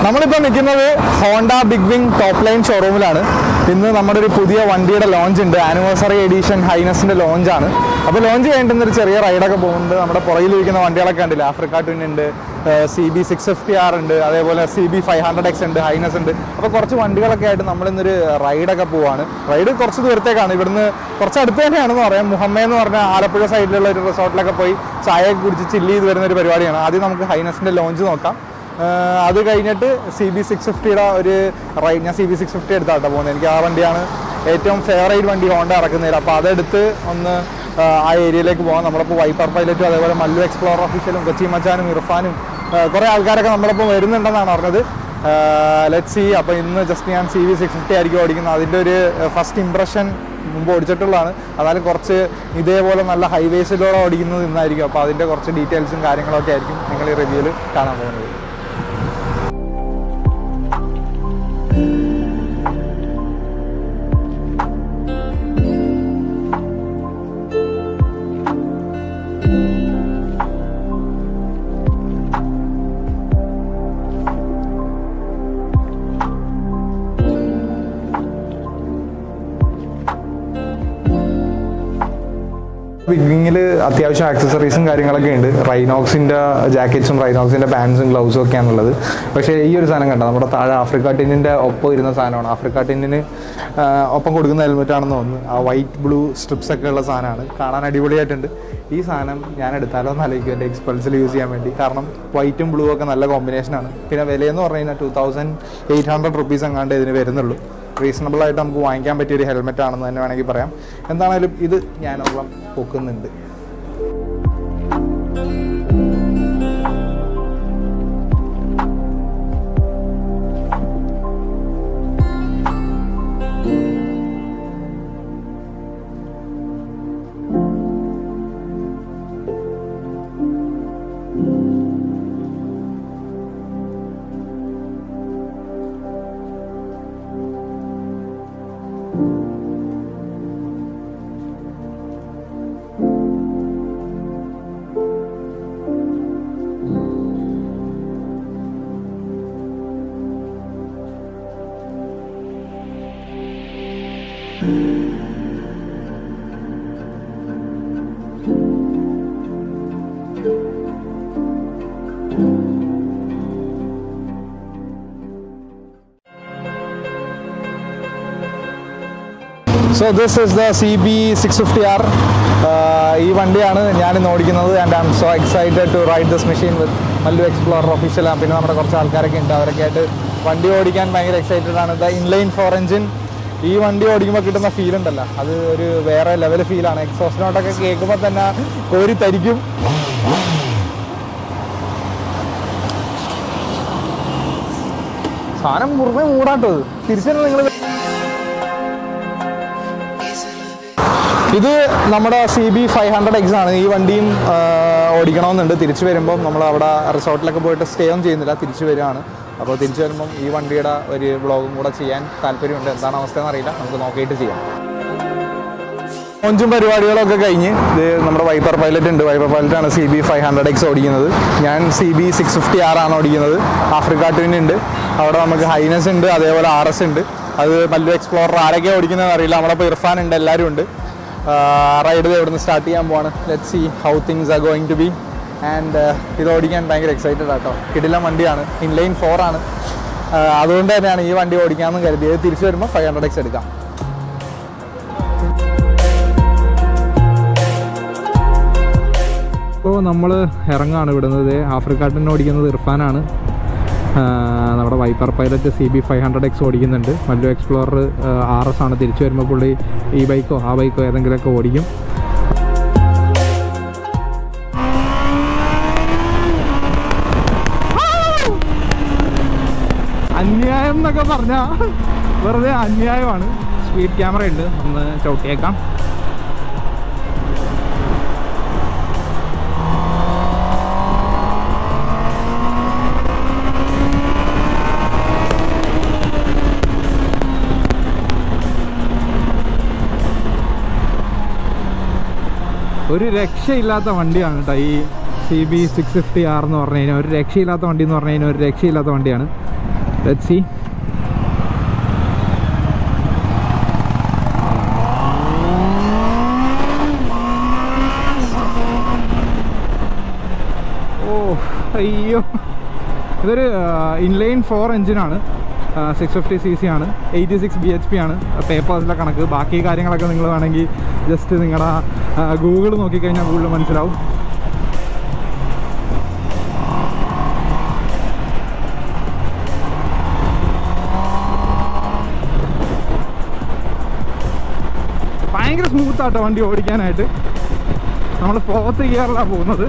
നമ്മളിപ്പോൾ നിൽക്കുന്നത് ഹോണ്ട ബിഗ്വിങ് ടോപ്ലൈൻ ഷോറൂമിലാണ്. ഇന്ന് നമ്മുടെ ഒരു പുതിയ വണ്ടിയുടെ ലോഞ്ച് ഉണ്ട്. ആനിവേഴ്സറി എഡിഷൻ ഹൈനസിൻ്റെ ലോഞ്ചാണ്. അപ്പോൾ ലോഞ്ച് കഴിഞ്ഞിട്ട് ഒരു ചെറിയ റൈഡൊക്കെ പോകുന്നുണ്ട്. നമ്മുടെ പുറകിലിരിക്കുന്ന വണ്ടികളൊക്കെ ഉണ്ടല്ലോ, ആഫ്രിക്ക ട്വിൻ ഉണ്ട്, Cb650r ഉണ്ട്, അതേപോലെ Cb500x ഉണ്ട്, ഹൈനസ് ഉണ്ട്. അപ്പോൾ കുറച്ച് വണ്ടികളൊക്കെ ആയിട്ട് നമ്മളിന്നൊരു റൈഡൊക്കെ പോവാണ്. റൈഡ് കുറച്ച് ദൂരത്തേക്കാണ്, ഇവിടുന്ന് കുറച്ച് അടുത്ത് തന്നെയാണെന്ന് പറയാം. മുഹമ്മ എന്ന് പറഞ്ഞ ആലപ്പുഴ സൈഡിലുള്ള ഒരു റിസോർട്ടിലൊക്കെ പോയി ചായയൊക്കെ കുടിച്ച് ചില്ല് ചെയ്ത് വരുന്ന ഒരു പരിപാടിയാണ്. ആദ്യം നമുക്ക് ഹൈനസിൻ്റെ ലോഞ്ച് നോക്കാം. അത് കഴിഞ്ഞിട്ട് Cb650യുടെ ഒരു റൈഡ്, ഞാൻ Cb650 എടുത്താട്ടോ പോകുന്നത്. എനിക്ക് ആ വണ്ടിയാണ് ഏറ്റവും ഫേവറേറ്റ് വണ്ടി ഹോണ്ട ഇറക്കുന്നതിൽ. അപ്പോൾ അതെടുത്ത് ഒന്ന് ആ ഏരിയയിലേക്ക് പോകാം. നമ്മളിപ്പോൾ വൈപ്പർ പൈലറ്റും അതേപോലെ മല്ലു എക്സ്പ്ലോറർ ഓഫീഷ്യലും കൊച്ചി മച്ചാനും ഇർഫാനും കുറേ ആൾക്കാരൊക്കെ നമ്മളിപ്പോൾ വരുന്നുണ്ടെന്നാണ് പറഞ്ഞത്. Let's see. അപ്പോൾ ഇന്ന് ജസ്റ്റ് ഞാൻ Cb650 ആയിരിക്കും ഓടിക്കുന്നത്. അതിൻ്റെ ഒരു ഫസ്റ്റ് ഇംപ്രഷൻ മുമ്പ് ഓടിച്ചിട്ടുള്ളതാണ്. അതായത് കുറച്ച് ഇതേപോലെ നല്ല ഹൈവേസിലൂടെ ഓടിക്കുന്നത് ഇന്നായിരിക്കും. അപ്പോൾ അതിൻ്റെ കുറച്ച് ഡീറ്റെയിൽസും കാര്യങ്ങളൊക്കെ ആയിരിക്കും നിങ്ങൾ ഈ റിവ്യൂവിൽ കാണാൻ പോകുന്നത്. ബിഗ്വിങ്ങിൽ അത്യാവശ്യം ആക്സസറീസും കാര്യങ്ങളൊക്കെ ഉണ്ട്. റൈനോക്സിൻ്റെ ജാക്കറ്റ്സും റൈനോക്സിൻ്റെ പാൻസും ഗ്ലൗസും ഒക്കെയാണുള്ളത്. പക്ഷേ ഈ ഒരു സാധനം കണ്ടോ, നമ്മുടെ താഴെ ആഫ്രിക്ക ടിന്നിൻ്റെ ഒപ്പം ഇരുന്ന സാധനമാണ്. ആഫ്രിക്ക ടിന്നിന് ഒപ്പം കൊടുക്കുന്ന ഹെൽമെറ്റാണെന്ന് തോന്നുന്നു. ആ വൈറ്റ് ബ്ലൂ സ്ട്രിപ്സ് ഒക്കെ ഉള്ള സാധനമാണ്. കാണാൻ അടിപൊളിയായിട്ടുണ്ട്. ഈ സാധനം ഞാൻ എടുത്താലോ എന്ന് ആലോചിക്കും എൻ്റെ എക്സ്പൾസിൽ യൂസ് ചെയ്യാൻ വേണ്ടി. കാരണം വൈറ്റും ബ്ലൂ ഒക്കെ നല്ല കോമ്പിനേഷനാണ്. പിന്നെ വിലയെന്ന് പറഞ്ഞു കഴിഞ്ഞാൽ 2800 rupees എങ്ങാണ്ട് ഇതിന് വരുന്നുള്ളൂ. റീസണബിൾ ആയിട്ട് നമുക്ക് വാങ്ങിക്കാൻ പറ്റിയൊരു ഹെൽമെറ്റ് ആണെന്ന് തന്നെ വേണമെങ്കിൽ പറയാം. എന്താണെങ്കിലും ഇത് ഞാനൊപ്പം പൊക്കുന്നുണ്ട്. So this is the Cb650r. ഈ വണ്ടിയാണ് ഞാനിന്ന് ഓടിക്കുന്നത്. And I'm so excited to ride this machine with Mallu Explorer official. പിന്നെ നമ്മുടെ കുറച്ച് ആൾക്കാരൊക്കെ ഉണ്ട്, അവരൊക്കെ ആയിട്ട് വണ്ടി ഓടിക്കാൻ ഭയങ്കര എക്സൈറ്റഡ് ആണ്. ദ ഇൻലൈൻ 4 engine ഈ വണ്ടി ഓടിക്കുമ്പോൾ കിട്ടുന്ന ഫീൽ ഉണ്ടല്ലോ, അത് ഒരു വേറെ ലെവൽ ഫീലാണ്. എക്സോസ്റ്റ് നോട്ടൊക്കെ കേൾക്കുമ്പോൾ തന്നെ കോരി തരിക്കും. സാധനം മുറുമേ മൂടാട്ടോ. തിരിച്ചു നിങ്ങൾ ഇത് നമ്മുടെ Cb500x ആണ്. ഈ വണ്ടിയും ഓടിക്കണമെന്നുണ്ട്. തിരിച്ചു വരുമ്പം നമ്മൾ അവിടെ റിസോർട്ടിലൊക്കെ പോയിട്ട് സ്റ്റേ ഒന്നും ചെയ്യുന്നില്ല, തിരിച്ചു വരികയാണ്. അപ്പോൾ തിരിച്ചു വരുമ്പം ഈ വണ്ടിയുടെ ഒരു വ്ളോഗും കൂടെ ചെയ്യാൻ താല്പര്യമുണ്ട്. എന്താണ് അവസ്ഥയെന്ന് അറിയില്ല, നമുക്ക് നോക്കിയിട്ട് ചെയ്യാം. ലോഞ്ചും പരിപാടികളൊക്കെ കഴിഞ്ഞ് ഇത് നമ്മുടെ വൈപ്പർ പൈലറ്റ് ഉണ്ട്. വൈപ്പർ പൈലറ്റാണ് Cb500x ഓടിക്കുന്നത്. ഞാൻ Cb650r ആണ് ഓടിക്കുന്നത്. ആഫ്രിക്ക ട്വിൻ ഉണ്ട്. അവിടെ നമുക്ക് ഹൈനസ് ഉണ്ട്, അതേപോലെ RS ഉണ്ട്. അത് മല്ലു എക്സ്പ്ലോറർ ആരൊക്കെ ഓടിക്കുന്നതെന്ന് അറിയില്ല. നമ്മളിപ്പോൾ ഇർഫാൻ ഉണ്ട്, എല്ലാവരും ഉണ്ട്. റൈഡ് ഇവിടുന്ന് സ്റ്റാർട്ട് ചെയ്യാൻ പോവാണ്. Let's see how things are going to be. And ഇത് ഓടിക്കാൻ ഭയങ്കര എക്സൈറ്റഡ് ആട്ടോ. കിടിലൻ വണ്ടിയാണ്, ഇൻലൈൻ 4 ആണ്. അതുകൊണ്ട് തന്നെയാണ് ഈ വണ്ടി ഓടിക്കാമെന്ന് കരുതിയത്. തിരിച്ചു വരുമ്പോൾ 500x എടുക്കാം. ഇപ്പോൾ നമ്മൾ ഇറങ്ങാണ് ഇവിടുന്നത്. ആഫ്രിക്ക ട്വിൻ ഓടിക്കുന്നത് ഇർഫാനാണ്. നമ്മുടെ വൈപ്പർ പൈലറ്റ് Cb500x ഓടിക്കുന്നുണ്ട്. മല്ലു എക്സ്പ്ലോറർ RS ആണ്. തിരിച്ചു വരുമ്പോൾ പുള്ളി ഈ ബൈക്കോ ആ ബൈക്കോ ഏതെങ്കിലുമൊക്കെ ഓടിക്കും. അന്യായം എന്നൊക്കെ പറഞ്ഞാൽ വെറുതെ അന്യായമാണ്. സ്പീഡ് ക്യാമറ ഉണ്ട്, ഒന്ന് ചവിട്ടിയേക്കാം. ഒരു രക്ഷയില്ലാത്ത വണ്ടിയാണ് കേട്ടോ ഈ Cb650r എന്ന് പറഞ്ഞു കഴിഞ്ഞാൽ ഒരു രക്ഷയില്ലാത്ത വണ്ടി എന്ന് പറഞ്ഞു കഴിഞ്ഞാൽ ഒരു രക്ഷയില്ലാത്ത വണ്ടിയാണ്. Let's see. അയ്യോ, ഇതൊരു ഇൻലൈൻ 4 എഞ്ചിനാണ്, 650cc ആണ്, 86 bhp ആണ് പേപ്പേഴ്സിലെ കണക്ക്. ബാക്കി കാര്യങ്ങളൊക്കെ നിങ്ങൾ വേണമെങ്കിൽ ജസ്റ്റ് നിങ്ങളുടെ ഗൂഗിൾ നോക്കിക്കഴിഞ്ഞാൽ കൂടുതൽ മനസ്സിലാവും. ഭയങ്കര സ്മൂത്താട്ടോ വണ്ടി ഓടിക്കാനായിട്ട്. നമ്മൾ 4th ഗിയറിലാണ് പോകുന്നത്.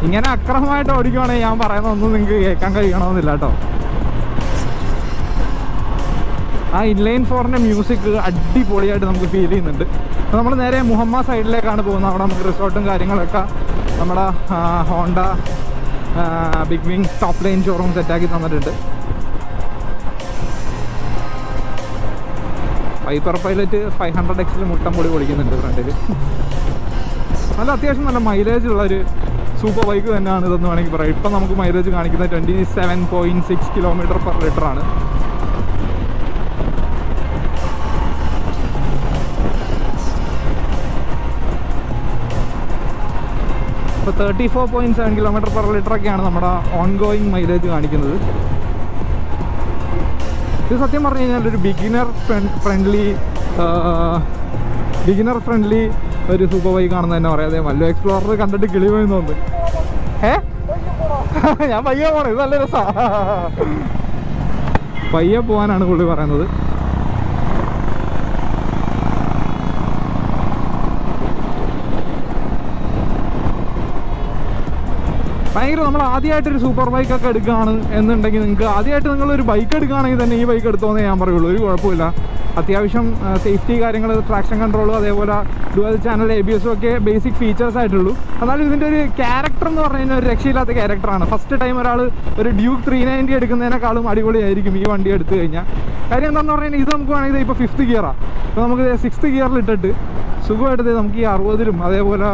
ഇങ്ങനെ അക്രമമായിട്ട് ഓടിക്കുവാണെങ്കിൽ ഞാൻ പറയുന്നതൊന്നും നിങ്ങൾക്ക് കേൾക്കാൻ കഴിയണമെന്നില്ല കേട്ടോ. ആ ഇൻലൈൻ 4ൻ്റെ മ്യൂസിക് അടിപൊളിയായിട്ട് നമുക്ക് ഫീൽ ചെയ്യുന്നുണ്ട്. അപ്പോൾ നമ്മൾ നേരെ മുഹമ്മ സൈഡിലേക്കാണ് പോകുന്നത്. അവിടെ നമുക്ക് റിസോർട്ടും കാര്യങ്ങളൊക്കെ നമ്മുടെ ഹോണ്ട ബിഗ്വിങ് ടോപ്പ് ലൈൻ ഷോറൂം സെറ്റാക്കി തന്നിട്ടുണ്ട്. വൈപ്പർ പൈലറ്റ് 500Xൽ മുട്ടം പൊടി പൊളിക്കുന്നുണ്ട് ഫ്രണ്ടിൽ. നല്ല അത്യാവശ്യം നല്ല മൈലേജ് ഉള്ളൊരു സൂപ്പർ ബൈക്ക് തന്നെയാണ് ഇതെന്ന് വേണമെങ്കിൽ പറയാം. ഇപ്പം നമുക്ക് മൈലേജ് കാണിക്കുന്നത് 27.6 km/L ആണ്. ഇപ്പോൾ 34.7 km/L ഒക്കെയാണ് നമ്മുടെ ഓൺഗോയിങ് മൈലേജ് കാണിക്കുന്നത്. ഇത് സത്യം പറഞ്ഞു കഴിഞ്ഞാൽ ഒരു ബിഗിനർ ഫ്രണ്ട്ലി ഒരു സൂപ്പർ ബൈക്ക് ആണെന്ന് തന്നെ പറയാതെ. വല്ല എക്സ്പ്ലോറർ കണ്ടിട്ട് കിളി പോയി തോന്നുന്നു. ഞാൻ പയ്യെ പോണേ, ഇത് നല്ല രസമാണ്. പയ്യെ പോകാനാണ് പുള്ളി പറയുന്നത്. ഭയങ്കര നമ്മൾ ആദ്യമായിട്ടൊരു സൂപ്പർ ബൈക്കൊക്കെ എടുക്കുകയാണ് എന്നുണ്ടെങ്കിൽ നിങ്ങൾക്ക് ആദ്യമായിട്ട് നിങ്ങളൊരു ബൈക്ക് എടുക്കുകയാണെങ്കിൽ തന്നെ ഈ ബൈക്ക് എടുത്തോന്നേ ഞാൻ പറയുള്ളൂ. ഒരു കുഴപ്പമില്ല. അത്യാവശ്യം സേഫ്റ്റി കാര്യങ്ങൾ, ട്രാക്ഷൻ കൺട്രോളും അതേപോലെ ഡുവൽ ചാനൽ ABS ഒക്കെ ബേസിക് ഫീച്ചേഴ്സ് ആയിട്ടുള്ളൂ. എന്നാലും ഇതിൻ്റെ ഒരു ക്യാരക്ടർ എന്ന് പറഞ്ഞു കഴിഞ്ഞാൽ ഒരു രക്ഷയില്ലാത്ത ക്യാരക്ടറാണ്. ഫസ്റ്റ് ടൈം ഒരാൾ ഒരു ഡ്യൂക്ക് 390 എടുക്കുന്നതിനേക്കാളും അടിപൊളിയായിരിക്കും ഈ വണ്ടി എടുത്തു കഴിഞ്ഞാൽ. കാര്യം എന്താണെന്ന് പറഞ്ഞു കഴിഞ്ഞാൽ ഇത് നമുക്ക് വേണമെങ്കിൽ ഇപ്പോൾ 5th ഗിയറാണ്. അപ്പോൾ നമുക്ക് 6th ഗിയറിൽ ഇട്ടിട്ട് സുഖമായിട്ട് നമുക്ക് ഈ 60-ലും അതേപോലെ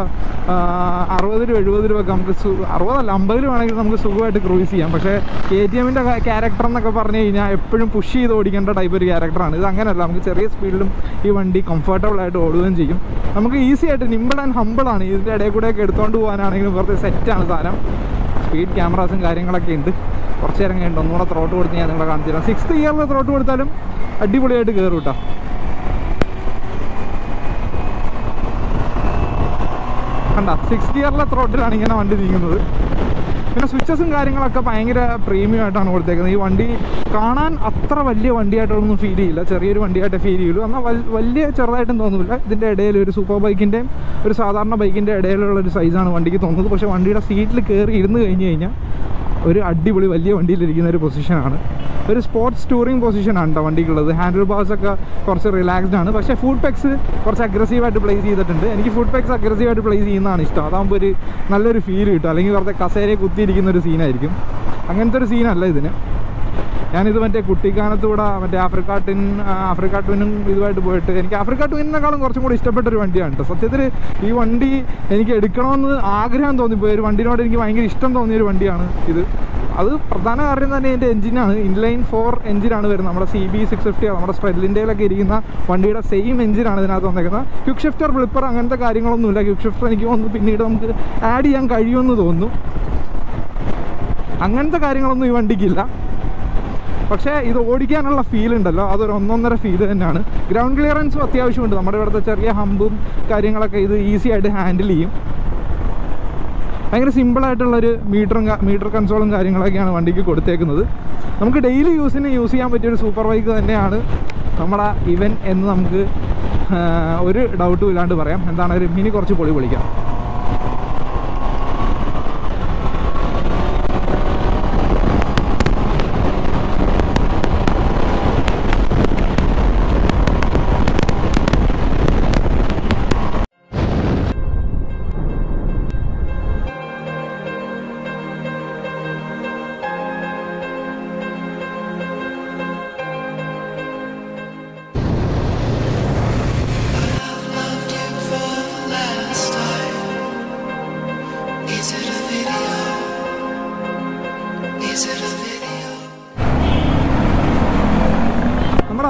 60-ലും 70-ലും ഒക്കെ നമുക്ക് 60-അല്ല 50-ലും വേണമെങ്കിൽ നമുക്ക് സുഖമായിട്ട് ക്രൂസ് ചെയ്യാം. പക്ഷേ KTMൻ്റെ ക്യാരക്ടർ എന്നൊക്കെ പറഞ്ഞു കഴിഞ്ഞാൽ എപ്പോഴും പുഷ് ചെയ്ത് ഓടിക്കേണ്ട ടൈപ്പ് ഒരു ക്യാരക്ടറാണ്. ഇത് അങ്ങനെയല്ല. നമുക്ക് ചെറിയ സ്പീഡിലും ഈ വണ്ടി കംഫർട്ടബിളായിട്ട് ഓടുകയും ചെയ്യും. നമുക്ക് ഈസി ആയിട്ട് നിമ്പിൾ ആൻഡ് ഹമ്പിളാണ്. ഇതിൻ്റെ ഇടയിൽ കൂടെയൊക്കെ എടുത്തുകൊണ്ട് പോകാനാണെങ്കിലും വെറുതെ സെറ്റാണ് സാധനം. സ്പീഡ് ക്യാമറാസും കാര്യങ്ങളൊക്കെ ഉണ്ട്. കുറച്ച് നേരം കഴിഞ്ഞിട്ട് ഒന്നുകൂടെ ത്രോട്ട് കൊടുത്ത് ഞാൻ നിങ്ങളെ കാണിച്ചു തരാം. 6th ഗിയറിൽ ത്രോട്ട് കൊടുത്താലും അടിപൊളിയായിട്ട് കയറും കേട്ടോ. കണ്ട 6th ഗിയറിലെ ത്രോട്ടിലാണ് ഇങ്ങനെ വണ്ടി നീങ്ങുന്നത്. പിന്നെ സ്വിച്ചസും കാര്യങ്ങളൊക്കെ ഭയങ്കര പ്രീമിയം ആയിട്ടാണ് കൊടുത്തേക്കുന്നത്. ഈ വണ്ടി കാണാൻ അത്ര വലിയ വണ്ടിയായിട്ടൊന്നും ഫീൽ ചെയ്യില്ല. ചെറിയൊരു വണ്ടിയായിട്ട് ഫീൽ ചെയ്യുള്ളൂ. എന്നാൽ വലിയ ചെറുതായിട്ടും തോന്നില്ല. ഇതിൻ്റെ ഇടയിൽ ഒരു സൂപ്പർ ബൈക്കിൻ്റെയും ഒരു സാധാരണ ബൈക്കിൻ്റെ ഇടയിലുള്ളൊരു സൈസാണ് വണ്ടിക്ക് തോന്നുന്നത്. പക്ഷേ വണ്ടിയുടെ സീറ്റിൽ കയറി ഇരുന്ന് കഴിഞ്ഞ് കഴിഞ്ഞാൽ ഒരു അടിപൊളി വലിയ വണ്ടിയിലിരിക്കുന്ന ഒരു പൊസിഷനാണ്. ഒരു സ്പോർട്സ് ടൂറിങ് പൊസിഷനാണ് കേട്ടോ വണ്ടിക്കുള്ളത്. ഹാൻഡിൽ ബാർസൊക്കെ കുറച്ച് റിലാക്സ്ഡ് ആണ്. പക്ഷേ ഫുഡ് പെക്സ് കുറച്ച് അഗ്രസീവായിട്ട് പ്ലേസ് ചെയ്തിട്ടുണ്ട്. എനിക്ക് ഫുഡ് പെക്സ് അഗ്രസീവായിട്ട് പ്ലേസ് ചെയ്യുന്നതാണ് ഇഷ്ടം. അതാകുമ്പോൾ ഒരു നല്ലൊരു ഫീൽ കിട്ടും. അല്ലെങ്കിൽ വെറുതെ കസേരയെ കുത്തിയിരിക്കുന്ന ഒരു സീനായിരിക്കും. അങ്ങനത്തെ ഒരു സീനല്ല ഇതിന്. ഞാനിത് മറ്റേ കുട്ടിക്കാനത്തൂടെ മറ്റേ ആഫ്രിക്ക ട്വിനും ഇതുമായിട്ട് പോയിട്ട് എനിക്ക് ആഫ്രിക്ക ട്വിനേക്കാളും കുറച്ചും കൂടി ഇഷ്ടപ്പെട്ടൊരു വണ്ടിയാണ് കേട്ടോ. സത്യത്തിൽ ഈ വണ്ടി എനിക്ക് എടുക്കണമെന്ന് ആഗ്രഹം തോന്നിപ്പോയി. ഒരു വണ്ടിനോട് എനിക്ക് ഭയങ്കര ഇഷ്ടം തോന്നിയൊരു വണ്ടിയാണ് ഇത്. അത് പ്രധാന കാര്യം തന്നെ ഇതിൻ്റെ എഞ്ചിനാണ്. ഇൻലൈൻ 4 എഞ്ചിനാണ് വരുന്നത്. നമ്മുടെ Cb650 നമ്മുടെ സ്ട്രെല്ലിൻ്റെയിലൊക്കെ ഇരിക്കുന്ന വണ്ടിയുടെ സെയിം എഞ്ചിനാണ് ഇതിനകത്ത് വന്നേക്കുന്നത്. ക്വിക്ക് ഷിഫ്റ്റർ ബ്ലിപ്പർ അങ്ങനത്തെ കാര്യങ്ങളൊന്നുമില്ല. ക്വിക്ക് ഷിഫ്റ്റർ എനിക്ക് തോന്നുന്നു പിന്നീട് നമുക്ക് ആഡ് ചെയ്യാൻ കഴിയുമെന്ന് തോന്നുന്നു. അങ്ങനത്തെ കാര്യങ്ങളൊന്നും ഈ വണ്ടിക്കില്ല. പക്ഷേ ഇത് ഓടിക്കാനുള്ള ഫീൽ ഉണ്ടല്ലോ, അതൊരു 1.5 ഫീൽ തന്നെയാണ്. ഗ്രൗണ്ട് ക്ലിയറൻസും അത്യാവശ്യമുണ്ട്. നമ്മുടെ ഇവിടുത്തെ ചെറിയ ഹമ്പും കാര്യങ്ങളൊക്കെ ഇത് ഈസി ആയിട്ട് ഹാൻഡിൽ ചെയ്യും. ഭയങ്കര സിമ്പിളായിട്ടുള്ളൊരു മീറ്റർ കൺസോളും കാര്യങ്ങളൊക്കെയാണ് വണ്ടിക്ക് കൊടുത്തേക്കുന്നത്. നമുക്ക് ഡെയിലി യൂസ് ചെയ്യാൻ പറ്റിയൊരു സൂപ്പർ ബൈക്ക് തന്നെയാണ് നമ്മുടെ ഇവൻ എന്ന് നമുക്ക് ഒരു ഡൗട്ടും ഇല്ലാണ്ട് പറയാം. എന്താണെങ്കിലും ഇനി കുറച്ച് പൊളിക്കാം.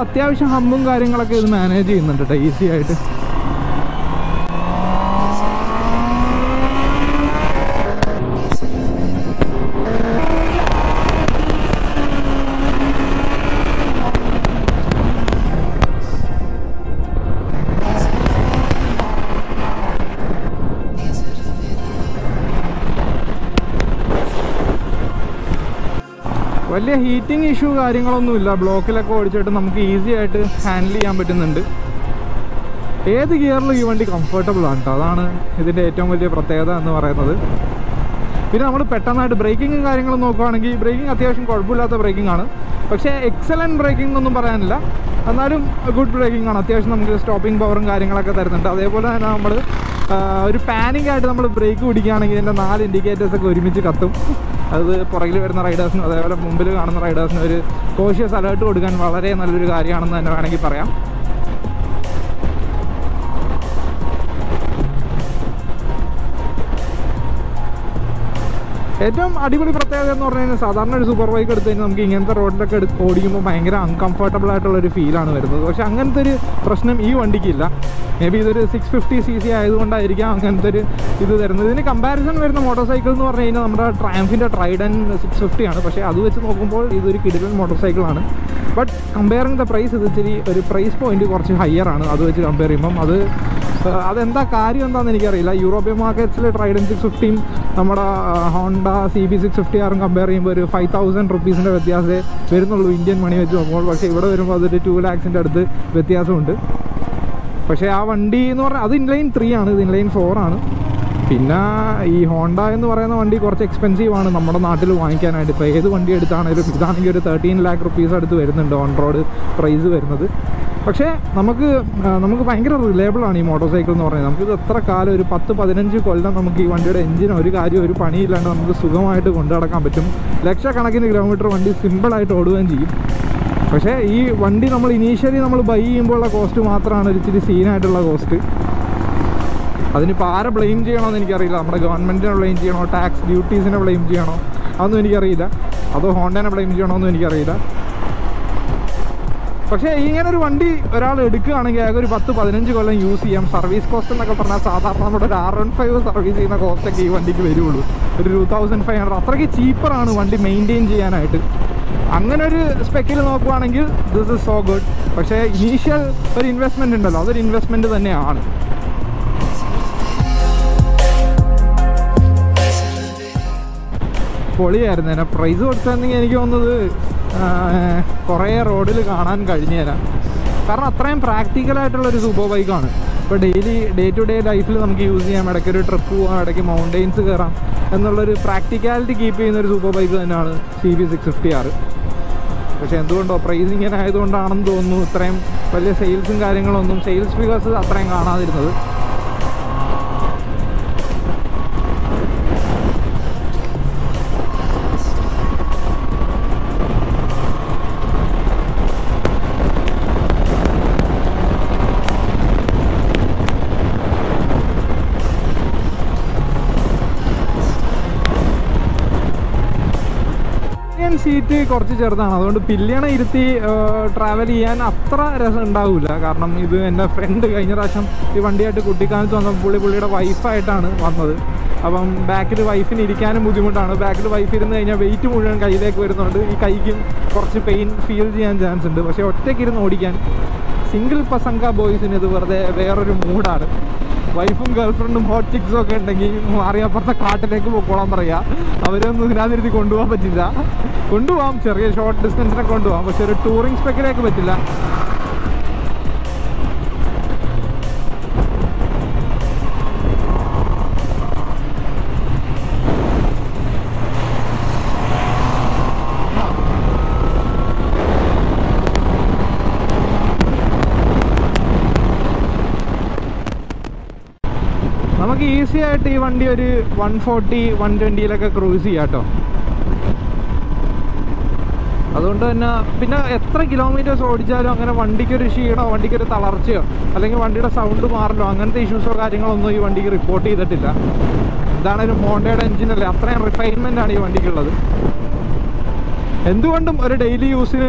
അത്യാവശ്യം ഹമ്പും കാര്യങ്ങളൊക്കെ ഇത് മാനേജ് ചെയ്യുന്നുണ്ട് കേട്ടോ, ഈസി ആയിട്ട്. വലിയ ഹീറ്റിംഗ് ഇഷ്യൂ കാര്യങ്ങളൊന്നുമില്ല. ബ്ലോക്കിലൊക്കെ ഓടിച്ചിട്ട് നമുക്ക് ഈസി ആയിട്ട് ഹാൻഡിൽ ചെയ്യാൻ പറ്റുന്നുണ്ട്. ഏത് ഗിയറിലും ഈ വണ്ടി കംഫർട്ടബിൾ ആണ് കേട്ടോ, അതാണ് ഇതിൻ്റെ ഏറ്റവും വലിയ പ്രത്യേകത എന്ന് പറയുന്നത്. പിന്നെ നമ്മൾ പെട്ടെന്നായിട്ട് ബ്രേക്കിങ്ങും കാര്യങ്ങളും നോക്കുകയാണെങ്കിൽ ബ്രേക്കിംഗ് അത്യാവശ്യം കുഴപ്പമില്ലാത്ത ബ്രേക്കിംഗ് ആണ്. പക്ഷേ എക്സലൻറ്റ് ബ്രേക്കിംഗ് എന്നൊന്നും പറയാനില്ല, എന്നാലും ഗുഡ് ബ്രേക്കിംഗ് ആണ്. അത്യാവശ്യം നമുക്ക് സ്റ്റോപ്പിംഗ് പവറും കാര്യങ്ങളൊക്കെ തരുന്നുണ്ട്. അതേപോലെ തന്നെ നമ്മൾ ഒരു പാനിക് ആയിട്ട് നമ്മൾ ബ്രേക്ക് പിടിക്കുകയാണെങ്കിൽ ഇതിൻ്റെ 4 ഇൻഡിക്കേറ്റേഴ്സൊക്കെ ഒരുമിച്ച് കത്തും. അത് പുറകിൽ വരുന്ന റൈഡേഴ്സിനും അതേപോലെ മുമ്പിൽ കാണുന്ന റൈഡേഴ്സിനും ഒരു കോഷ്യസ് അലേർട്ട് കൊടുക്കാൻ വളരെ നല്ലൊരു കാര്യമാണെന്ന് തന്നെ വേണമെങ്കിൽ പറയാം. ഏറ്റവും അടിപൊളി പ്രത്യേകത എന്ന് പറഞ്ഞു കഴിഞ്ഞാൽ സാധാരണ ഒരു സൂപ്പർ ബൈക്ക് എടുത്ത് കഴിഞ്ഞാൽ നമുക്ക് ഇങ്ങനത്തെ റോഡിലൊക്കെ ഓടിക്കുമ്പോൾ ഭയങ്കര അൺകംഫർട്ടബിൾ ആയിട്ടുള്ളൊരു ഫീലാണ് വരുന്നത്. പക്ഷേ അങ്ങനത്തെ ഒരു പ്രശ്നം ഈ വണ്ടിക്കില്ല. മേ ബി ഇതൊരു 650cc ആയതുകൊണ്ടായിരിക്കാം അങ്ങനത്തെ ഒരു ഇത് തരുന്നത്. ഇതിന് കമ്പാരിസൺ വരുന്ന മോട്ടോർ സൈക്കിൾ എന്ന് പറഞ്ഞു കഴിഞ്ഞാൽ നമ്മുടെ ട്രയംഫിൻ്റെ ട്രൈഡൻ 650 ആണ്. പക്ഷേ അത് വെച്ച് നോക്കുമ്പോൾ ഇതൊരു കിടിലൻ മോട്ടോർ സൈക്കിളാണ്. ബട്ട് കമ്പയറിങ് ദ പ്രൈസ് ഇത് ഇച്ചിരി ഒരു പ്രൈസ് പോയിന്റ് കുറച്ച് ഹയർ ആണ് അത് വെച്ച് കമ്പയർ ചെയ്യുമ്പം. അതെന്താ കാര്യം എന്താണെന്ന് എനിക്കറിയില്ല. യൂറോപ്യൻ മാർക്കറ്റ്സിൽ ട്രൈഡൻ 650 നമ്മുടെ ഹോണ്ട Cb650r കമ്പയർ ചെയ്യുമ്പോൾ ഒരു 5000 റുപ്പീസിൻ്റെ വ്യത്യാസമേ വരുന്നുള്ളൂ ഇന്ത്യൻ മണി വെച്ച് നോക്കുമ്പോൾ. പക്ഷേ ഇവിടെ വരുമ്പോൾ അതൊരു 2 lakhs അടുത്ത് വ്യത്യാസമുണ്ട്. പക്ഷേ ആ വണ്ടി എന്ന് പറഞ്ഞാൽ അത് ഇൻലൈൻ 3 ആണ്, ഇത് ഇൻലൈൻ 4 ആണ്. പിന്നെ ഈ ഹോണ്ട എന്ന് പറയുന്ന വണ്ടി കുറച്ച് എക്സ്പെൻസീവ് ആണ് നമ്മുടെ നാട്ടിൽ വാങ്ങിക്കാനായിട്ട്. ഇപ്പോൾ ഏത് വണ്ടി എടുത്താണെങ്കിലും ഇതാണെങ്കിൽ ഒരു 13 lakh റുപ്പീസ് അടുത്ത് വരുന്നുണ്ട് ഓൺ റോഡ് പ്രൈസ് വരുന്നത്. പക്ഷേ നമുക്ക് ഭയങ്കര റിലയബിൾ ആണ് ഈ മോട്ടോർ സൈക്കിൾ എന്ന് പറയുന്നത്. നമുക്കിത് എത്ര കാലം ഒരു 10-15 കൊല്ലം നമുക്ക് ഈ വണ്ടിയുടെ എഞ്ചിന് ഒരു കാര്യം ഒരു പണിയില്ലാണ്ട് നമുക്ക് സുഖമായിട്ട് കൊണ്ടു നടക്കാൻ പറ്റും. ലക്ഷക്കണക്കിന് കിലോമീറ്റർ വണ്ടി സിമ്പിളായിട്ട് ഓടുകയും ചെയ്യും. പക്ഷേ ഈ വണ്ടി നമ്മൾ ഇനീഷ്യലി നമ്മൾ ബൈ ചെയ്യുമ്പോഴുള്ള കോസ്റ്റ് മാത്രമാണ് ഒരു ഇച്ചിരി സീനായിട്ടുള്ള കോസ്റ്റ്. അതിനിപ്പോൾ ആരെ ബ്ലെയിം ചെയ്യണമെന്ന് എനിക്കറിയില്ല. നമ്മുടെ ഗവൺമെൻറ്റിനെ ബ്ലെയിം ചെയ്യണോ, ടാക്സ് ഡ്യൂട്ടീസിനെ ബ്ലെയിം ചെയ്യണോ അതൊന്നും എനിക്കറിയില്ല. അതോ ഹോണ്ടേനെ ബ്ലെയിം ചെയ്യണമെന്നും എനിക്കറിയില്ല. പക്ഷേ ഇങ്ങനൊരു വണ്ടി ഒരാൾ എടുക്കുകയാണെങ്കിൽ ആകെ ഒരു 10-15 കൊല്ലം യൂസ് ചെയ്യാം. സർവീസ് കോസ്റ്റ് എന്നൊക്കെ പറഞ്ഞാൽ സാധാരണ നമ്മുടെ ഒരു R15 സർവീസ് ചെയ്യുന്ന കോസ്റ്റൊക്കെ ഈ വണ്ടിക്ക് വരുള്ളൂ, ഒരു 2500. അത്രയ്ക്ക് ചീപ്പറാണ് വണ്ടി മെയിൻറ്റെയിൻ ചെയ്യാനായിട്ട്. അങ്ങനെ ഒരു സ്പെക്കിൽ നോക്കുവാണെങ്കിൽ ദിസ് ഇസ് സോ ഗുഡ്. പക്ഷേ ഇനീഷ്യൽ ഒരു ഇൻവെസ്റ്റ്മെൻറ്റ് ഉണ്ടല്ലോ, അതൊരു ഇൻവെസ്റ്റ്മെൻറ്റ് തന്നെയാണ്. പൊളിയായിരുന്നു. എന്നെ പ്രൈസ് കൊടുത്തിരുന്നെങ്കിൽ എനിക്ക് തോന്നുന്നത് കുറേ റോഡിൽ കാണാൻ കഴിഞ്ഞുതരാം. കാരണം അത്രയും പ്രാക്ടിക്കലായിട്ടുള്ളൊരു സൂപ്പർ ബൈക്കാണ്. ഇപ്പോൾ ഡേ ടു ഡേ ലൈഫിൽ നമുക്ക് യൂസ് ചെയ്യാം. ഇടയ്ക്ക് ഒരു ട്രിപ്പ് പോകാം, ഇടയ്ക്ക് മൗണ്ടെയിൻസ് കയറാം എന്നുള്ളൊരു പ്രാക്ടിക്കാലിറ്റി കീപ്പ് ചെയ്യുന്നൊരു സൂപ്പർ ബൈക്ക് തന്നെയാണ് Cb650r. പക്ഷേ എന്തുകൊണ്ടോ പ്രൈസ് ഇങ്ങനെ ആയതുകൊണ്ടാണെന്ന് തോന്നുന്നു ഇത്രയും വലിയ സെയിൽസും കാര്യങ്ങളൊന്നും, സെയിൽസ് ഫിഗേഴ്സ് അത്രയും കാണാതിരുന്നത്. സീറ്റ് കുറച്ച് ചെറുതാണ്, അതുകൊണ്ട് പില്ലിയണ ഇരുത്തി ട്രാവൽ ചെയ്യാൻ അത്ര രസം ഉണ്ടാവില്ല. കാരണം ഇത് എൻ്റെ ഫ്രണ്ട് കഴിഞ്ഞ പ്രാവശ്യം ഈ വണ്ടിയായിട്ട് കുട്ടിക്കാലത്ത് വന്നപ്പോൾ പുള്ളിയുടെ വൈഫായിട്ടാണ് വന്നത്. അപ്പം ബാക്കിൽ വൈഫിന് ഇരിക്കാനും ബുദ്ധിമുട്ടാണ്. ബാക്കിൽ വൈഫ് ഇരുന്ന് കഴിഞ്ഞാൽ വെയിറ്റ് മുഴുവൻ കയ്യിലേക്ക് വരുന്നുണ്ട്. ഈ കൈക്കും കുറച്ച് പെയിൻ ഫീൽ ചെയ്യാൻ ചാൻസ് ഉണ്ട്. പക്ഷേ ഒറ്റയ്ക്ക് ഇരുന്ന് ഓടിക്കാൻ സിംഗിൾ പസങ്ക ബോയ്സിന് ഇത് വെറുതെ വേറൊരു മൂഡാണ്. വൈഫും ഗേൾഫ്രണ്ടും ഹോട്ട് ചിക്സും ഒക്കെ ഉണ്ടെങ്കിൽ മാറിയപ്പുറത്തെ കാട്ടിലേക്ക് പൊക്കോളാൻ പറയുക. അവരൊന്നും ഇതിനകത്തിരുത്തി കൊണ്ടുപോകാൻ പറ്റില്ല. കൊണ്ടുപോകാം, ചെറിയ ഷോർട്ട് ഡിസ്റ്റൻസിനൊക്കെ കൊണ്ടുപോകാം, പക്ഷെ ഒരു ടൂറിങ് സ്പെക്കിലേക്ക് പറ്റില്ല. നമുക്ക് ഈസി ആയിട്ട് ഈ വണ്ടി ഒരു 140-120 ക്രൂസ് ചെയ്യാം കേട്ടോ. അതുകൊണ്ട് തന്നെ പിന്നെ എത്ര കിലോമീറ്റേഴ്സ് ഓടിച്ചാലും അങ്ങനെ വണ്ടിക്കൊരു ക്ഷീണോ വണ്ടിക്കൊരു തളർച്ചയോ അല്ലെങ്കിൽ വണ്ടിയുടെ സൗണ്ട് മാറലോ അങ്ങനത്തെ ഇഷ്യൂസോ കാര്യങ്ങളൊന്നും ഈ വണ്ടിക്ക് റിപ്പോർട്ട് ചെയ്തിട്ടില്ല. ഇതാണ് ഒരു ഹോണ്ടയുടെ എഞ്ചിനല്ലേ, അത്രയും റിഫൈൻമെൻ്റ് ആണ് ഈ വണ്ടിക്കുള്ളത്. എന്തുകൊണ്ടും ഒരു ഡെയിലി യൂസ്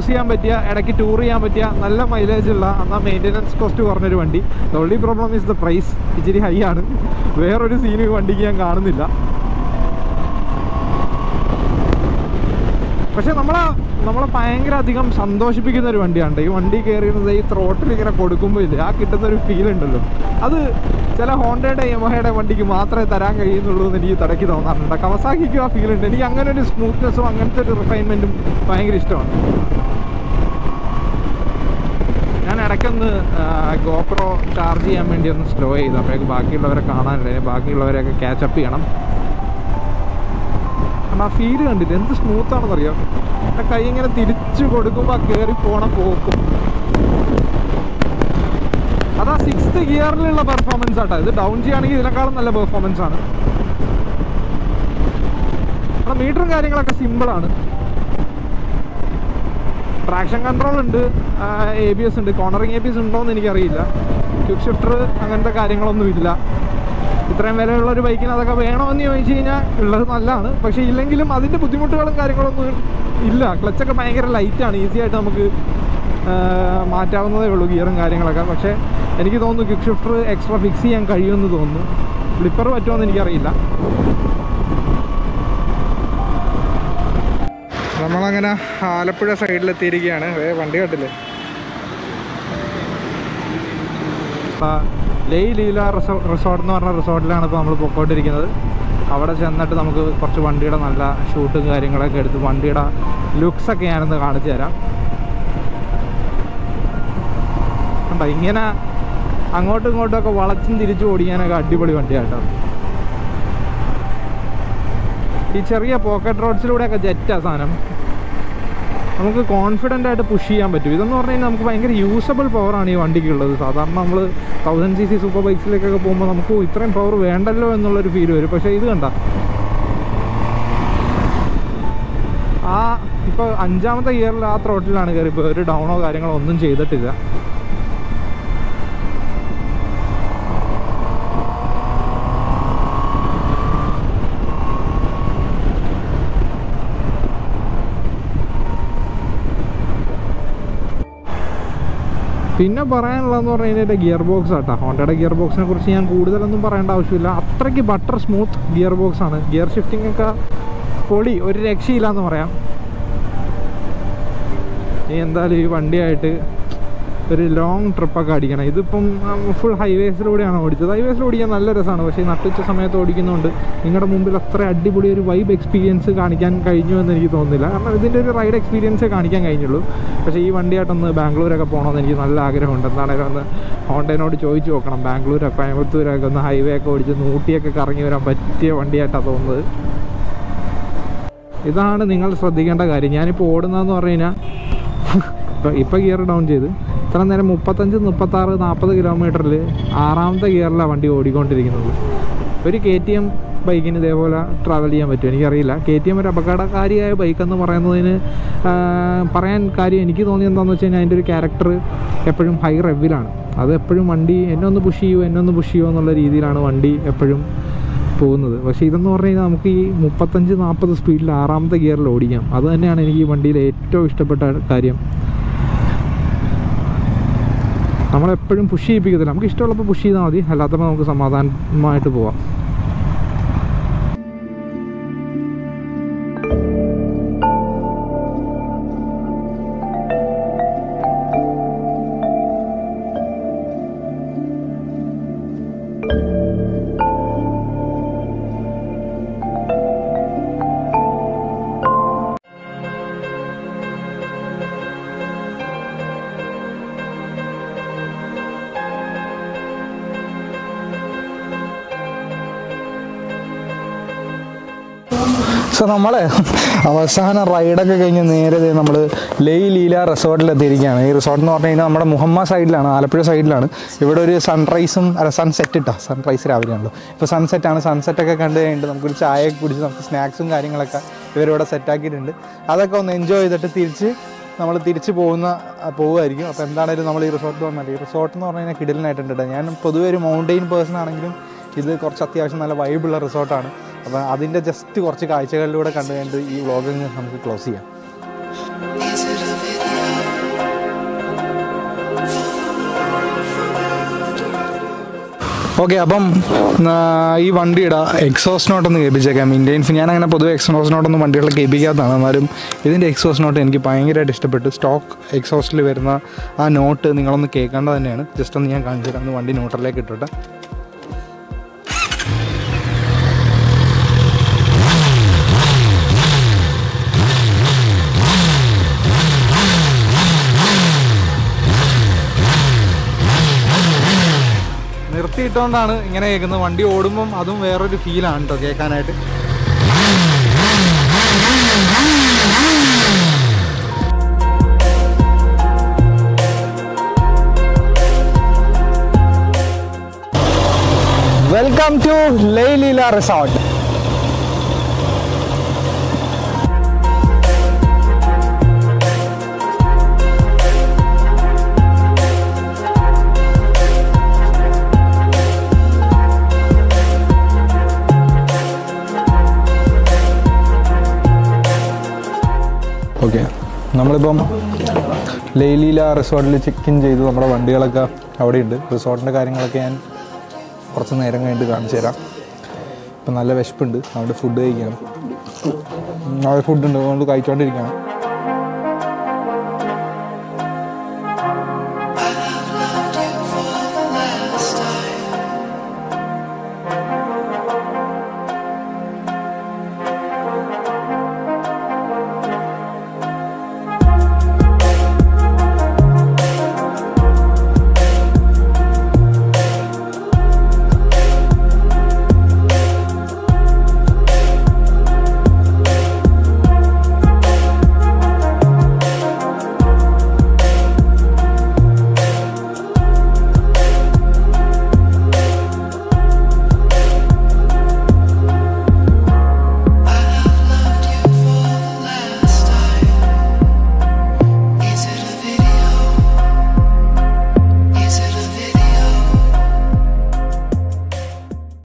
ചെയ്യാൻ പറ്റിയ, ഇടയ്ക്ക് ടൂർ ചെയ്യാൻ പറ്റിയ, നല്ല മൈലേജ് ഉള്ള, എന്നാൽ മെയിൻ്റെനൻസ് കോസ്റ്റ് കുറഞ്ഞൊരു വണ്ടി. The only problem is the price. ഇച്ചിരി ഹൈ ആണ്. വേറൊരു സീന് വണ്ടിക്ക് ഞാൻ കാണുന്നില്ല. പക്ഷെ നമ്മളെ ഭയങ്കര അധികം സന്തോഷിപ്പിക്കുന്ന ഒരു വണ്ടിയാണ് ഈ വണ്ടി. കയറിയുന്നത് ഈ ത്രോട്ടിൽ ഇങ്ങനെ കൊടുക്കുമ്പോൾ ഇല്ലേ, ആ കിട്ടുന്നൊരു ഫീൽ ഉണ്ടല്ലോ, അത് ചില ഹോണ്ടയുടെ യമഹയുടെ വണ്ടിക്ക് മാത്രമേ തരാൻ കഴിയുന്നുള്ളൂ എന്ന് എനിക്ക് തടക്കി തോന്നാറുണ്ട്. കവസാക്കിക്കും ആ ഫീൽ ഉണ്ട്. എനിക്ക് അങ്ങനെ ഒരു സ്മൂത്ത്നെസ്സും അങ്ങനത്തെ ഒരു റിഫൈൻമെൻറ്റും ഭയങ്കര ഇഷ്ടമാണ്. ഞാൻ ഇടയ്ക്കൊന്ന് ഗോപ്രോ ചാർജ് ചെയ്യാൻ വേണ്ടി ഒന്ന് സ്ലോ ചെയ്തു. അപ്പോഴേക്ക് ബാക്കിയുള്ളവരെ കാണാനില്ല, ബാക്കിയുള്ളവരെയൊക്കെ ക്യാച്ചപ്പ് ചെയ്യണം. ആ ഫീല് കണ്ടിട്ട് എന്ത് സ്മൂത്താണെന്നറിയാം. ആ കൈ ഇങ്ങനെ തിരിച്ചു കൊടുക്കുമ്പോൾ കയറി പോണം പോക്കും. അതാ 6th ഗിയറിലുള്ള പെർഫോമൻസ് ആട്ടോ. ഇത് ഡൗൺ ചെയ്യുകയാണെങ്കിൽ ഇതിനേക്കാളും നല്ല പെർഫോമൻസ് ആണ്. അവിടെ മീറ്ററും കാര്യങ്ങളൊക്കെ സിമ്പിളാണ്. ട്രാക്ഷൻ കൺട്രോൾ ഉണ്ട്, ABS ഉണ്ട്. കോർണറിങ് ABS ഉണ്ടോയെന്ന് എനിക്കറിയില്ല. ക്വിക്ക് ഷിഫ്റ്റർ അങ്ങനത്തെ കാര്യങ്ങളൊന്നും ഇല്ല. ഇത്രയും വിലയുള്ളൊരു ബൈക്കിന് അതൊക്കെ വേണമെന്ന് ചോദിച്ചു കഴിഞ്ഞാൽ ഉള്ളത് നല്ലതാണ്. പക്ഷേ ഇല്ലെങ്കിലും അതിൻ്റെ ബുദ്ധിമുട്ടുകളും കാര്യങ്ങളൊന്നും ഇല്ല. ക്ലച്ചൊക്കെ ഭയങ്കര ലൈറ്റാണ്, ഈസി ആയിട്ട് നമുക്ക് മാറ്റാവുന്നതേ ഉള്ളൂ ഗിയറും കാര്യങ്ങളൊക്കെ. പക്ഷേ എനിക്ക് തോന്നുന്നു ക്വിക്ക് ഷിഫ്റ്റർ എക്സ്ട്രാ ഫിക്സ് ചെയ്യാൻ കഴിയുമെന്ന് തോന്നുന്നു. ഫ്ലിപ്പർ പറ്റുമോയെന്ന് എനിക്കറിയില്ല. നമ്മളങ്ങനെ ആലപ്പുഴ സൈഡിലെത്തിയിരിക്കുകയാണ്. വണ്ടി കണ്ടില്ലേ, ലേയ് ലീല റിസോർട്ട് എന്ന് പറഞ്ഞ റിസോർട്ടിലാണ് ഇപ്പോൾ നമ്മൾ പോയിക്കൊണ്ടിരിക്കുന്നത്. അവിടെ ചെന്നിട്ട് നമുക്ക് കുറച്ച് വണ്ടിയുടെ നല്ല ഷൂട്ടും കാര്യങ്ങളൊക്കെ എടുത്ത് വണ്ടിയുടെ ലുക്സൊക്കെ ഞാനൊന്ന് കാണിച്ചു തരാം. കണ്ടോ, ഇങ്ങനെ അങ്ങോട്ടും ഇങ്ങോട്ടുമൊക്കെ വളച്ചും തിരിച്ചും ഓടിക്കാനൊക്കെ അടിപൊളി വണ്ടിയാട്ടോ. ഈ ചെറിയ പോക്കറ്റ് റോഡ്സിലൂടെയൊക്കെ ജെറ്റാ സാധനം. നമുക്ക് കോൺഫിഡൻ്റ് ആയിട്ട് പുഷ് ചെയ്യാൻ പറ്റും. ഇതെന്ന് പറഞ്ഞു കഴിഞ്ഞാൽ നമുക്ക് ഭയങ്കര യൂസബിൾ പവറാണ് ഈ വണ്ടിക്കുള്ളത്. സാധാരണ നമ്മൾ 1000cc സൂപ്പർ ബൈക്സിലേക്കൊക്കെ പോകുമ്പോൾ നമുക്ക് ഇത്രയും പവർ വേണ്ടല്ലോ എന്നുള്ളൊരു ഫീൽ വരും. പക്ഷേ ഇത് കണ്ട, ഇപ്പോൾ 5ാമത്തെ ഗിയറിൽ ആ ത്രോട്ടിലാണ് കയറി. ഇപ്പോൾ ഒരു ഡൗണോ കാര്യങ്ങളോ ഒന്നും ചെയ്തിട്ടില്ല. പിന്നെ പറയാനുള്ളതെന്ന് പറഞ്ഞു കഴിഞ്ഞാൽ ഗിയർ ബോക്സ് ആട്ടോ. ഹോണ്ടയുടെ ഗിയർ ബോക്സിനെ കുറിച്ച് ഞാൻ കൂടുതലൊന്നും പറയേണ്ട ആവശ്യമില്ല. അത്രയ്ക്ക് ബട്ടർ സ്മൂത്ത് ഗിയർ ബോക്സ് ആണ്. ഗിയർ ഷിഫ്റ്റിംഗ് ഒക്കെ പൊളി, ഒരു രക്ഷയില്ലാന്ന് പറയാം. എന്തായാലും ഈ വണ്ടിയായിട്ട് ഒരു ലോങ് ട്രിപ്പൊക്കെ അടിക്കണം. ഇതിപ്പം ഫുൾ ഹൈവേസിലൂടെയാണ് ഓടിച്ചത്. ഹൈവേസിൽ ഓടിക്കാൻ നല്ല രസമാണ്. പക്ഷേ നട്ടുച്ച സമയത്ത് ഓടിക്കുന്നതുകൊണ്ട് നിങ്ങളുടെ മുമ്പിൽ അത്ര അടിപൊളി ഒരു വൈബ് എക്സ്പീരിയൻസ് കാണിക്കാൻ കഴിഞ്ഞു എന്ന് എനിക്ക് തോന്നുന്നില്ല. കാരണം ഇതിൻ്റെ ഒരു റൈഡ് എക്സ്പീരിയൻസേ കാണിക്കാൻ കഴിഞ്ഞുള്ളൂ. പക്ഷേ ഈ വണ്ടിയായിട്ടൊന്ന് ബാംഗ്ലൂരൊക്കെ പോകണമെന്ന് എനിക്ക് നല്ല ആഗ്രഹമുണ്ട്. എന്താണെങ്കിലും ഒന്ന് ഹോണ്ടേനോട് ചോദിച്ചു നോക്കണം. ബാംഗ്ലൂരൊക്കെ കോയമ്പത്തൂരൊക്കെ ഒന്ന് ഹൈവേ ഒക്കെ ഓടിച്ച് ഊട്ടിയൊക്കെ കറങ്ങി വരാൻ പറ്റിയ വണ്ടിയായിട്ടാണ് തോന്നുന്നത്. ഇതാണ് നിങ്ങൾ ശ്രദ്ധിക്കേണ്ട കാര്യം. ഞാനിപ്പോൾ ഓടുന്നതെന്ന് പറഞ്ഞു കഴിഞ്ഞാൽ ഇപ്പോൾ ഗിയർ ഡൗൺ ചെയ്ത് ഇത്ര നേരം 35, 36, 40 കിലോമീറ്ററിൽ 6ാമത്തെ ഗിയറിലാണ് വണ്ടി ഓടിക്കൊണ്ടിരിക്കുന്നത്. ഒരു KTM ബൈക്കിന് ഇതേപോലെ ട്രാവൽ ചെയ്യാൻ പറ്റും എനിക്കറിയില്ല. KTM ഒരു അപകടകാരിയായ ബൈക്കെന്ന് പറയുന്നതിന് പറയാൻ കാര്യം എനിക്ക് തോന്നിയത് എന്താണെന്ന് വെച്ച് കഴിഞ്ഞാൽ അതിൻ്റെ ഒരു ക്യാരക്ടർ എപ്പോഴും ഹൈ റെവിലാണ്. അത് എപ്പോഴും വണ്ടി എന്നെ ഒന്ന് പുഷ് ചെയ്യുമോ എന്നുള്ള രീതിയിലാണ് വണ്ടി എപ്പോഴും പോകുന്നത്. പക്ഷേ ഇതെന്ന് പറഞ്ഞു കഴിഞ്ഞാൽ നമുക്ക് ഈ 35, 40 സ്പീഡിൽ 6ാമത്തെ ഗിയറിൽ ഓടിക്കാം. അത് തന്നെയാണ് എനിക്ക് ഈ വണ്ടിയിൽ ഏറ്റവും ഇഷ്ടപ്പെട്ട കാര്യം. നമ്മളെപ്പോഴും പുഷ് ചെയ്യിപ്പിക്കത്തില്ല. നമുക്ക് ഇഷ്ടമുള്ളപ്പോൾ പുഷ് ചെയ്താൽ മതി, അല്ലാത്തപ്പോൾ നമുക്ക് സമാധാനമായിട്ട് പോവാം. സോ നമ്മളെ അവസാന റൈഡൊക്കെ കഴിഞ്ഞ് നേരെ നമ്മൾ ലേയ് ലീല റിസോർട്ടിലെത്തിയിരിക്കുകയാണ്. ഈ റിസോർട്ട് എന്ന് പറഞ്ഞു കഴിഞ്ഞാൽ നമ്മുടെ മുഹമ്മ സൈഡിലാണ്, ആലപ്പുഴ സൈഡിലാണ്. ഇവിടെ ഒരു സൺറൈസും സൺസെറ്റ് ഇട്ടാ, സൺറൈസ് രാവിലെയാണല്ലോ. ഇപ്പോൾ സൺസെറ്റാണ്. സൺസെറ്റൊക്കെ കണ്ടു കഴിഞ്ഞിട്ട് നമുക്കൊരു ചായയൊക്കെ കുടിച്ച് നമുക്ക് സ്നാക്സും കാര്യങ്ങളൊക്കെ ഇവരിവിടെ സെറ്റാക്കിയിട്ടുണ്ട്. അതൊക്കെ ഒന്ന് എൻജോയ് ചെയ്തിട്ട് നമ്മൾ തിരിച്ച് പോകുമായിരിക്കും. അപ്പോൾ എന്താണെങ്കിലും നമ്മൾ ഈ റിസോർട്ട് വന്നാൽ ഈ റിസോർട്ട് എന്ന് പറഞ്ഞു കഴിഞ്ഞാൽ കിടിലനായിട്ടുണ്ട്. ഞാൻ പൊതുവെ ഒരു മൗണ്ടെയിൻ പേഴ്സൺ ആണെങ്കിലും ഇത് കുറച്ച് അത്യാവശ്യം നല്ല വൈബുള്ള റിസോർട്ടാണ്. അപ്പോൾ അതിൻ്റെ ജസ്റ്റ് കുറച്ച് കാഴ്ചകളിലൂടെ കണ്ടു കഴിഞ്ഞിട്ട് ഈ വ്ളോഗിങ് നമുക്ക് ക്ലോസ് ചെയ്യാം. ഓക്കെ, അപ്പം ഈ വണ്ടിയുടെ എക്സോസ്റ്റ് നോട്ടൊന്ന് കേൾപ്പിച്ചേക്കാം. ഇന്ത്യൻ ഞാൻ അങ്ങനെ പൊതുവെ എക്സോസ്റ്റ് നോട്ടൊന്നും വണ്ടികളെ കേൾപ്പിക്കാത്തതാണ്. എന്നാലും ഇതിൻ്റെ എക്സോസ്റ്റ് നോട്ട് എനിക്ക് ഭയങ്കരമായിട്ട് ഇഷ്ടപ്പെട്ടു. സ്റ്റോക്ക് എക്സോസ്റ്റിൽ വരുന്ന ആ നോട്ട് നിങ്ങളൊന്ന് കേൾക്കേണ്ടത് തന്നെയാണ്. ജസ്റ്റ് ഒന്ന് ഞാൻ കാണിച്ചു തരാം. ഒന്ന് വണ്ടി ന്യൂട്രലിലേക്ക് ഇട്ടിട്ട്. നിർത്തിയിട്ടുകൊണ്ടാണ് ഇങ്ങനെ കേൾക്കുന്നത്. വണ്ടി ഓടുമ്പം അതും വേറൊരു ഫീലാണ് കേട്ടോ കേൾക്കാനായിട്ട്. Welcome to Laileela resort. Okay, നമ്മളിപ്പം ലൈലീല റിസോർട്ടിൽ ചെക്ക് ഇൻ ചെയ്തു. നമ്മുടെ വണ്ടികളൊക്കെ അവിടെയുണ്ട്. റിസോർട്ടിൻ്റെ കാര്യങ്ങളൊക്കെ ഞാൻ കുറച്ച് നേരം കഴിഞ്ഞിട്ട് കാണിച്ചു തരാം. ഇപ്പം നല്ല വിശപ്പുണ്ട്, അതുകൊണ്ട് ഫുഡ് കഴിക്കണം. അവിടെ ഫുഡുണ്ട്, അതുകൊണ്ട് കഴിച്ചുകൊണ്ടിരിക്കുകയാണ്.